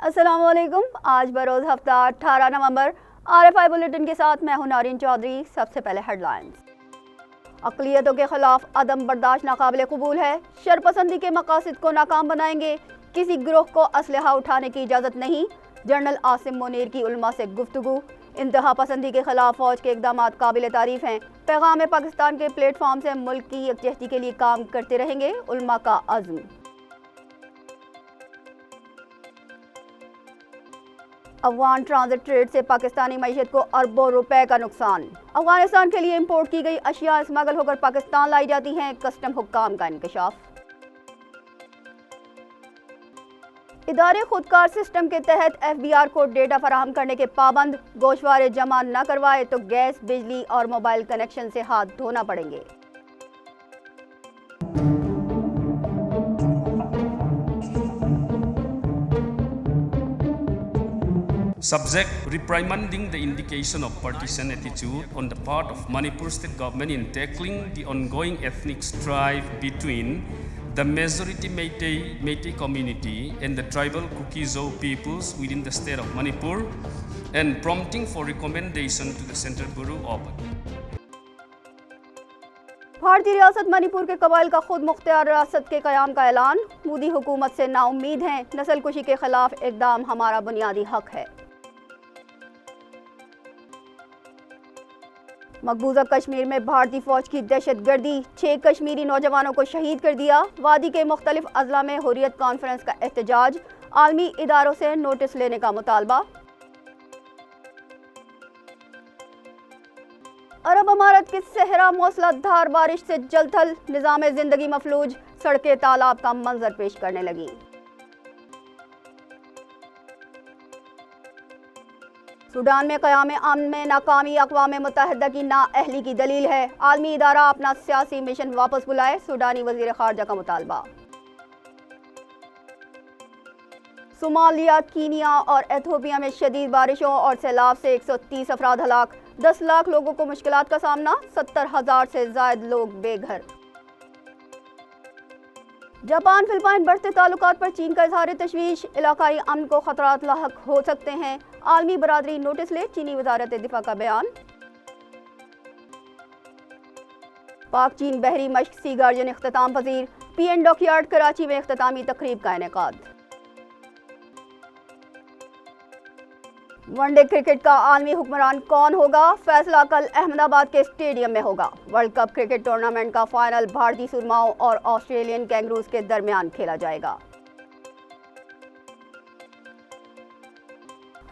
अस्सलाम वालेकुम। आज बरोज़ हफ्ता 18 नवंबर RFI बुलेटिन के साथ मैं हूं नारिन चौधरी। सबसे पहले हेडलाइंस। अक़लियतों के खिलाफ अदम बर्दाश्त नाकाबिले कबूल है। शरपसंदी के मकासद को नाकाम बनाएंगे। किसी ग्रोह को असलहा उठाने की इजाज़त नहीं। जनरल आसिम मुनीर की उलमा से गुफ्तगू। इंतहा पसंदी के खिलाफ फौज के इक़दामात काबिल तारीफ़ हैं। पैगाम पाकिस्तान के प्लेटफॉर्म से मुल्क की यकजहती के लिए काम करते रहेंगे, उलमा का अज़्म। अफगान ट्रांजिट ट्रेड से पाकिस्तानी मईशत को अरबों रुपए का नुकसान। अफगानिस्तान के लिए इंपोर्ट की गई अशिया स्मगल होकर पाकिस्तान लाई जाती हैं, कस्टम हुक्काम का इंकशाफ। इदारे खुदकार सिस्टम के तहत FBR को डेटा फराहम करने के पाबंद। गोशवारे जमा न करवाए तो गैस, बिजली और मोबाइल कनेक्शन से हाथ धोना पड़ेंगे। Subject reprimanding the indication of partisan attitude on the part of Manipur state government in tackling the ongoing ethnic strife between the majority Meitei community and the tribal Kuki-Zo peoples within the state of Manipur and prompting for recommendation to the Central Bureau of भारतीय रियासत मणिपुर के कबाइल का खुद मुख्तियार रियासत के क़याम का ऐलान। मोदी हुकूमत से नाउम्मीद हैं। नस्ल कुशी के खिलाफ इक़दाम हमारा बुनियादी हक है। मकबूजा कश्मीर में भारतीय फौज की दहशतगर्दी। 6 कश्मीरी नौजवानों को शहीद कर दिया। वादी के मुख्तलिफ अजला में हुर्रियत कॉन्फ्रेंस का एहतजाज। आलमी इदारों से नोटिस लेने का मुतालबा। अरब अमारत के सहरा मूसलाधार बारिश से जलथल। निज़ाम जिंदगी मफलूज। सड़कें तालाब का मंजर पेश करने लगी। सूडान में क़याम अमन में नाकामी अक़वाम मुत्तहिदा की नाअहली की दलील है। आलमी इदारा अपना सियासी मिशन वापस बुलाए, सूडानी वज़ीर ख़ारजा का मुतालबा। सोमालिया, कीनिया और एथियोपिया में शदीद बारिशों और सैलाब से 130 अफराद हलाक। 10 लाख लोगों को मुश्किलात का सामना। 70,000 से ज़ायद लोग बेघर। जापान फिलिपाइन बढ़ते ताल्लुकात पर चीन का इज़हार तशवीश। इलाकाई अमन को खतरात लाहक हो सकते हैं। आलमी बरादरी नोटिस ले, चीनी वज़ारत दिफा का बयान। पाक चीन बहरी मश्क सी गार्जियन इख्तिताम पजीर। PN डॉकयार्ड कराची में इख्तितामी तकरीब का इनेकाद। वनडे क्रिकेट का आलमी हुक्मरान कौन होगा, फैसला कल अहमदाबाद के स्टेडियम में होगा। वर्ल्ड कप क्रिकेट टूर्नामेंट का फाइनल भारतीय सुरमाओं और ऑस्ट्रेलियन कैंगरूज के दरमियान खेला जाएगा।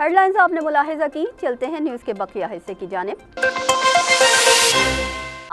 हेडलाइंस आपने मुलाहिजा की। चलते हैं न्यूज़ के बकिया हिस्से की जानिब।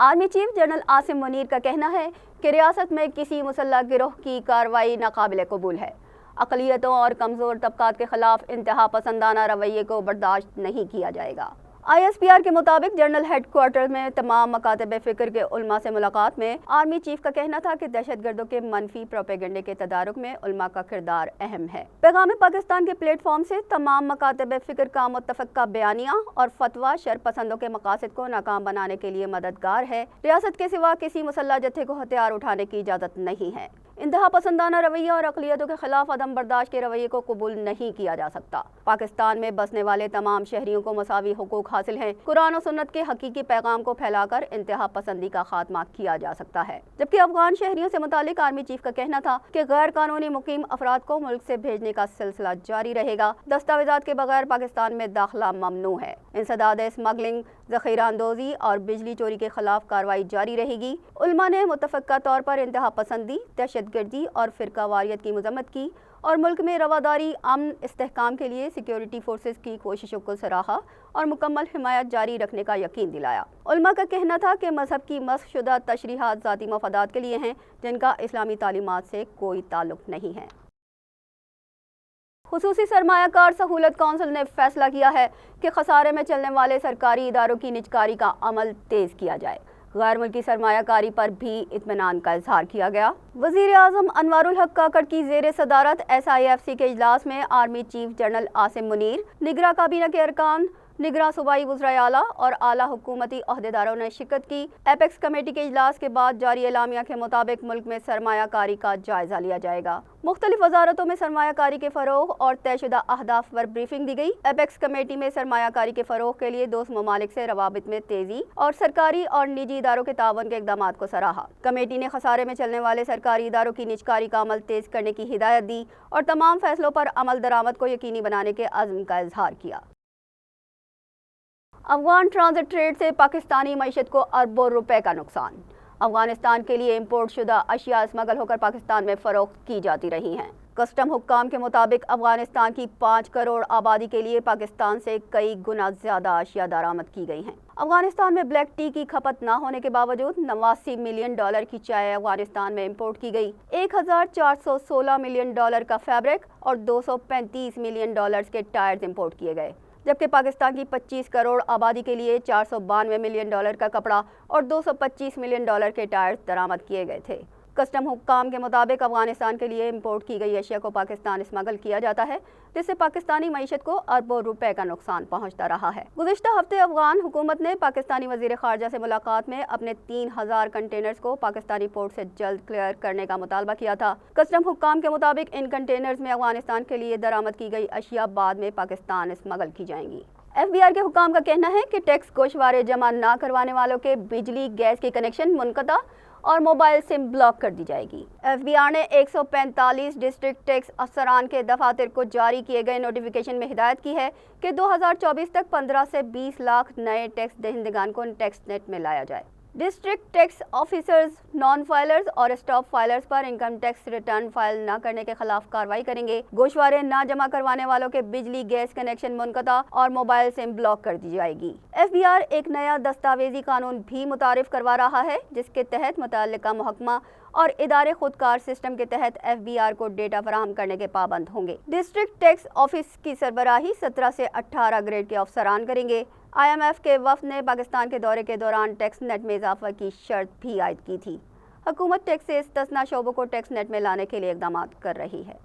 Army chief general Asim Munir का कहना है कि रियासत में किसी मुसल्लह गिरोह की कार्रवाई नाकाबिले कबूल है। अक़लियतों और कमज़ोर तबकात के खिलाफ इंतहा पसंदाना रवैये को बर्दाश्त नहीं किया जाएगा। ISPR के मुताबिक जनरल हेडक्वार्टर में तमाम मकातब फ़िक्र के उलमा से मुलाकात में आर्मी चीफ का कहना था कि दहशतगर्दों के मनफी प्रोपेगेंडे के तदारुक में उलमा का किरदार अहम है। पैगाम पाकिस्तान के प्लेटफॉर्म से तमाम मकातब फ़िक्र का मुत्तफ़क़ा बयानिया और फतवा शरपसंदों के मकासद को नाकाम बनाने के लिए मददगार है। रियासत के सिवा किसी मुसल्लह जत्थे को हथियार उठाने की इजाज़त नहीं है। इंतहा पसंदाना रवैया और अक़लियतों के खिलाफ अदम बर्दाश्त के रवैये को कबूल नहीं किया जा सकता। पाकिस्तान में बसने वाले तमाम शहरियों को मसावी हुकूक हासिल हैं। कुरान और सुन्नत के हकीकी पैगाम को फैलाकर इंतहा पसंदी का खात्मा किया जा सकता है। जबकि अफगान शहरियों से मुतालिक आर्मी चीफ का कहना था कि गैर कानूनी मुकीम अफराद को मुल्क से भेजने का सिलसिला जारी रहेगा। दस्तावेजात के बगैर पाकिस्तान में दाखिला ममनू है। इंसदाद स्मगलिंग, ज़ख़ीरा अंदोज़ी और बिजली चोरी के खिलाफ कार्रवाई जारी रहेगी। उलमा ने मुतफ़क्का तौर पर इंतहा पसंदी, दहशतगर्दी और फ़िरकावारियत की मज़म्मत की और मुल्क में रवादारी, अमन इस्तेहकाम के लिए सिक्योरिटी फोर्सेस की कोशिशों को सराहा और मुकम्मल हिमायत जारी रखने का यकीन दिलाया। उलमा का कहना था कि मज़हब की मस्ख़ शुदा तशरीहात ज़ाती मफादात के लिए हैं, जिनका इस्लामी तालीमात से कोई ताल्लुक़ नहीं है। खुसूसी सरमायाकार सहूलत कौंसिल ने फैसला किया है कि खसारे में चलने वाले सरकारी इदारों की निजकारी का अमल तेज़ किया जाए। गैर मुल्की सरमायाकारी पर भी इत्मीनान का इजहार किया गया। वज़ीर आज़म अनवारुल हक काकड़ की ज़ेर सदारत SIFC के इजलास में army chief general Asim Munir, निगरां काबीना के अरकान, निगरां सूबाई वज़राए आला और आला हुकूमती अहदेदारों ने शिरकत की। एपेक्स कमेटी के इजलास के बाद जारी एलामिया के मुताबिक मुल्क में सरमायाकारी का जायजा लिया जाएगा। मुख्तलिफ वजारतों में सरमायाकारी के फरोग और तयशुदा अहदाफ पर ब्रीफिंग दी गई। एपेक्स कमेटी में सरमायाकारी के फरोग के लिए दोस्त ममालिक से रवाबित में तेजी और सरकारी और निजी इदारों के तावन के इकदाम को सराहा। कमेटी ने खसारे में चलने वाले सरकारी इदारों की निजकारी का अमल तेज करने की हिदायत दी और तमाम फैसलों पर अमल दरामद को यकीनी बनाने के अज़्म का इजहार किया। अफगान ट्रांजिट ट्रेड से पाकिस्तानी मईशत को अरबों रुपए का नुकसान। अफगानिस्तान के लिए इंपोर्ट शुदा अशिया स्मगल होकर पाकिस्तान में फरोख्त की जाती रही हैं। कस्टम हुक्काम के मुताबिक अफगानिस्तान की 5 करोड़ आबादी के लिए पाकिस्तान से कई गुना ज्यादा अशिया दरामद की गई हैं। अफगानिस्तान में ब्लैक टी की खपत न होने के बावजूद 89 मिलियन डॉलर की चाय अफगानिस्तान में इंपोर्ट की गई। 1416 मिलियन डॉलर का फैब्रिक और 235 मिलियन डॉलर्स के टायर्स इंपोर्ट किए गए, जबकि पाकिस्तान की 25 करोड़ आबादी के लिए 492 मिलियन डॉलर का कपड़ा और 225 मिलियन डॉलर के टायर्स दरामद किए गए थे। कस्टम हुक्काम के मुताबिक अफगानिस्तान के लिए इंपोर्ट की गई अशिया को पाकिस्तान स्मगल किया जाता है, जिससे पाकिस्तानी मईशत को अरबों रुपए का नुकसान पहुंचता रहा है। गुज़िश्ता हफ्ते अफगान हुकूमत ने पाकिस्तानी वज़ीर ख़ारजा से मुलाकात में अपने 3000 कंटेनर्स को पाकिस्तानी पोर्ट से जल्द क्लियर करने का मुतालबा किया था। कस्टम हुक्काम के मुताबिक इन कंटेनर्स में अफगानिस्तान के लिए दरामद की गई अशिया बाद में पाकिस्तान स्मगल की जाएंगी। FBR के हुक्काम का कहना है कि टैक्स गोशवारे जमा न करवाने वालों के बिजली गैस की कनेक्शन मुनक़ता और मोबाइल सिम ब्लॉक कर दी जाएगी। FBR ने 145 डिस्ट्रिक्ट टैक्स अफसरान के दफातर को जारी किए गए नोटिफिकेशन में हिदायत की है कि 2024 तक 15 से 20 लाख नए टैक्स दहिंदगान को टैक्स नेट में लाया जाए। District tax officers, non filers और स्टॉप फाइलर्स पर इनकम टैक्स रिटर्न फाइल न करने के खिलाफ कार्रवाई करेंगे। गोशवारे न जमा करवाने वालों के बिजली गैस कनेक्शन मुनक़ता और मोबाइल सिम ब्लॉक कर दी जाएगी। FBR एक नया दस्तावेजी कानून भी मुतारिफ करवा रहा है, जिसके तहत मुतल्लिका महकमा और इदारे खुदकार सिस्टम के तहत FBR को डेटा फराहम करने के पाबंद होंगे। डिस्ट्रिक्ट टैक्स ऑफिस की सरबराही 17 से 18 ग्रेड के अफसरान करेंगे। IMF के वफ़द ने पाकिस्तान के दौरे के दौरान टैक्स नेट में इजाफा की शर्त भी आयद की थी। हुकूमत टैक्स से इस्तस्ना शोबों को टैक्स नेट में लाने के लिए इक़दाम कर रही है।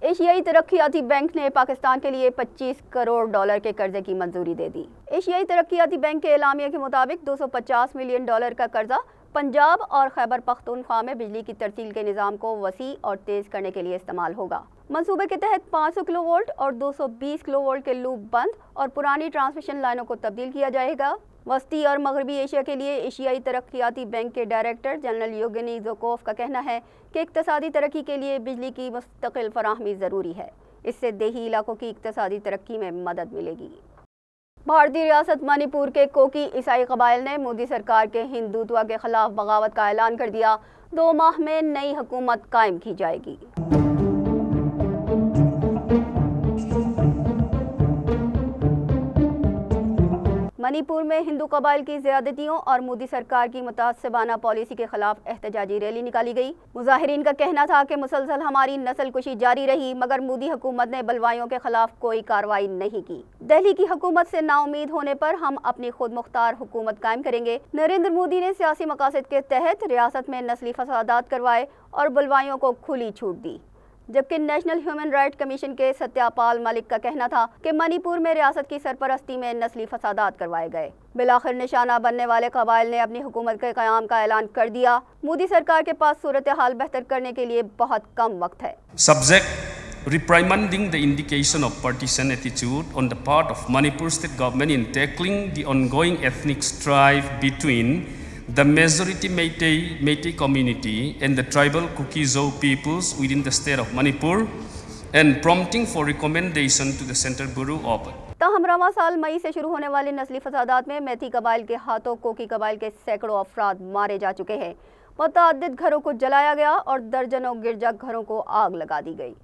एशियाई तरक्याती बैंक ने पाकिस्तान के लिए 25 करोड़ डॉलर के कर्जे की मंजूरी दे दी। एशियाई तरक्याती बैंक के एलामिया के मुताबिक 250 मिलियन डॉलर का कर्जा पंजाब और खैबर पख्तूनख्वा में बिजली की तरसील के निज़ाम को वसी और तेज़ करने के लिए इस्तेमाल होगा। मंसूबे के तहत 500 किलो वोल्ट और 220 किलो वोल्ट के लूप बंद और पुरानी ट्रांसमिशन लाइनों को तब्दील किया जाएगा। वस्ती और मगरबी एशिया के लिए एशियाई तरक्याती बैंक के डायरेक्टर जनरल योगनी ज़ोकोफ का कहना है कि इक़्तिसादी तरक्की के लिए बिजली की मुस्तकिल फराहमी ज़रूरी है। इससे देही इलाकों की इक़्तिसादी तरक्की में मदद मिलेगी। भारतीय रियासत मणिपुर के कोकी ईसाई कबाइल ने मोदी सरकार के हिंदुत्व के खिलाफ बगावत का ऐलान कर दिया। 2 माह में नई हुकूमत कायम की जाएगी। मणिपुर में हिंदू कबाइल की ज़्यादतियों और मोदी सरकार की मुतासबाना पॉलिसी के खिलाफ एहतजाजी रैली निकाली गई। मुजाहिरीन का कहना था कि मुसलसल हमारी नस्ल कुशी जारी रही, मगर मोदी हुकूमत ने बलवाइयों के खिलाफ कोई कार्रवाई नहीं की। दिल्ली की हुकूमत से नाउमीद होने पर हम अपनी खुद मुख्तार हुकूमत कायम करेंगे। नरेंद्र मोदी ने सियासी मकासद के तहत रियासत में नस्ली फसादात करवाए और बलवाइयों को खुली छूट दी, जबकि नेशनल ह्यूमन राइट कमीशन के सत्यापाल मलिक का कहना था कि मणिपुर में रियासत की सरपरस्ती में नस्ली फसादात करवाए गए। बिलाखिर निशाना बनने वाले कबाइल ने अपनी हुकूमत के क़याम का ऐलान कर दिया। मोदी सरकार के पास सूरत हाल बेहतर करने के लिए बहुत कम वक्त है। Subject reprimanding the indication of partisan attitude on the part of Manipur state government in tackling the ongoing ethnic strife between the majority Meitei community and the tribal Kuki-Zo peoples within the state of Manipur and prompting for recommendation to the Central Bureau of ताहम रवां साल मई से शुरू होने वाले नस्ली फसादात में मैती कबाइल के हाथों कोकी कबाइल के सैकड़ों अफराद मारे जा चुके हैं। मुतअद्दिद घरों को जलाया गया और दर्जनों गिरजा घरों को आग लगा दी गई।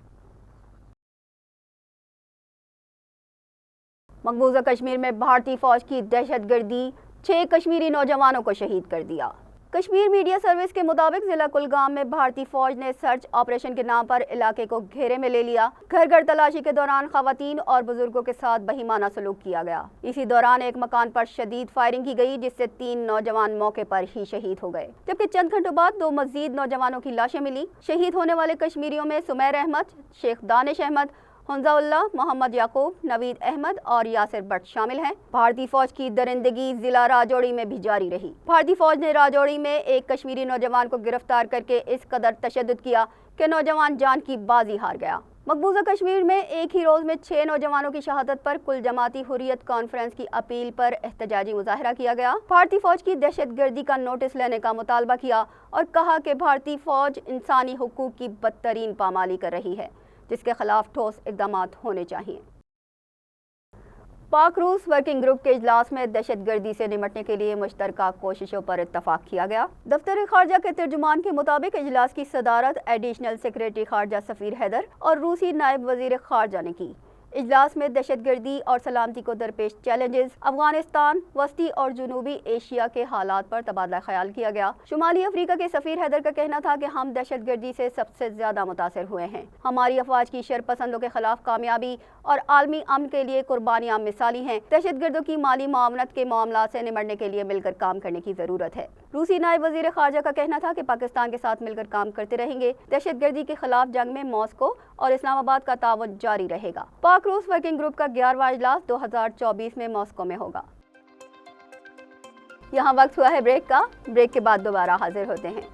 मकबूजा कश्मीर में भारतीय फौज की दहशतगर्दी, 6 कश्मीरी नौजवानों को शहीद कर दिया। कश्मीर मीडिया सर्विस के मुताबिक जिला कुलगाम में भारतीय फौज ने सर्च ऑपरेशन के नाम पर इलाके को घेरे में ले लिया। घर घर तलाशी के दौरान खवातीन और बुजुर्गों के साथ बहिमाना सलूक किया गया। इसी दौरान एक मकान पर शदीद फायरिंग की गई, जिससे 3 नौजवान मौके पर ही शहीद हो गए, जबकि चंद घंटों बाद 2 मजीद नौजवानों की लाशें मिली। शहीद होने वाले कश्मीरियों में सुमैर अहमद, शेख दानिश अहमद حنزہ اللہ، محمد یعقوب، نوید احمد اور یاسر بٹ شامل ہیں۔ بھارتی فوج کی درندگی ضلع راجوری میں بھی جاری رہی۔ بھارتی فوج نے راجوری میں ایک کشمیری نوجوان کو گرفتار کر کے اس قدر تشدد کیا کہ نوجوان جان کی بازی ہار گیا۔ مقبوضہ کشمیر میں ایک ہی روز میں 6 نوجوانوں کی شہادت پر کل جماعتی حریت کانفرنس کی اپیل پر احتجاجی مظاہرہ کیا گیا۔ بھارتی فوج کی دہشت گردی کا نوٹس لینے کا مطالبہ کیا اور کہا کہ بھارتی فوج انسانی حقوق کی بدترین پامالی کر رہی ہے، جس کے خلاف ٹھوس اقدامات ہونے چاہئیں۔ پاک روس ورکنگ گروپ کے اجلاس میں دہشت گردی سے نمٹنے کے لیے مشترکہ کوششوں پر اتفاق کیا گیا۔ دفتر خارجہ کے ترجمان کے مطابق اجلاس کی صدارت ایڈیشنل سیکریٹری خارجہ سفیر حیدر اور روسی نائب وزیر خارجہ نے کی۔ اجلاس میں دہشت گردی اور سلامتی کو درپیش چیلنجز، افغانستان، وسطی اور جنوبی ایشیا کے حالات پر تبادلہ خیال کیا گیا۔ شمالی افریقہ کے سفیر حیدر کا کہنا تھا کہ ہم دہشت گردی سے سب سے زیادہ متاثر ہوئے ہیں۔ ہماری افواج کی شرپسندوں کے خلاف کامیابی اور عالمی امن کے لیے قربانیاں مثالی ہیں۔ دہشت گردوں کی مالی معاونت کے معاملات سے نمٹنے کے لیے مل کر کام کرنے کی ضرورت ہے۔ روسی نائب وزیر خارجہ کا کہنا تھا کہ پاکستان کے ساتھ مل کر کام کرتے رہیں گے۔ دہشت گردی کے خلاف جنگ میں ماسکو اور اسلام آباد کا تعاون جاری رہے گا۔ پاک روس ورکنگ گروپ کا 11واں اجلاس 2024 میں ماسکو میں ہوگا۔ یہاں وقت ہوا ہے بریک کا، بریک کے بعد دوبارہ حاضر ہوتے ہیں۔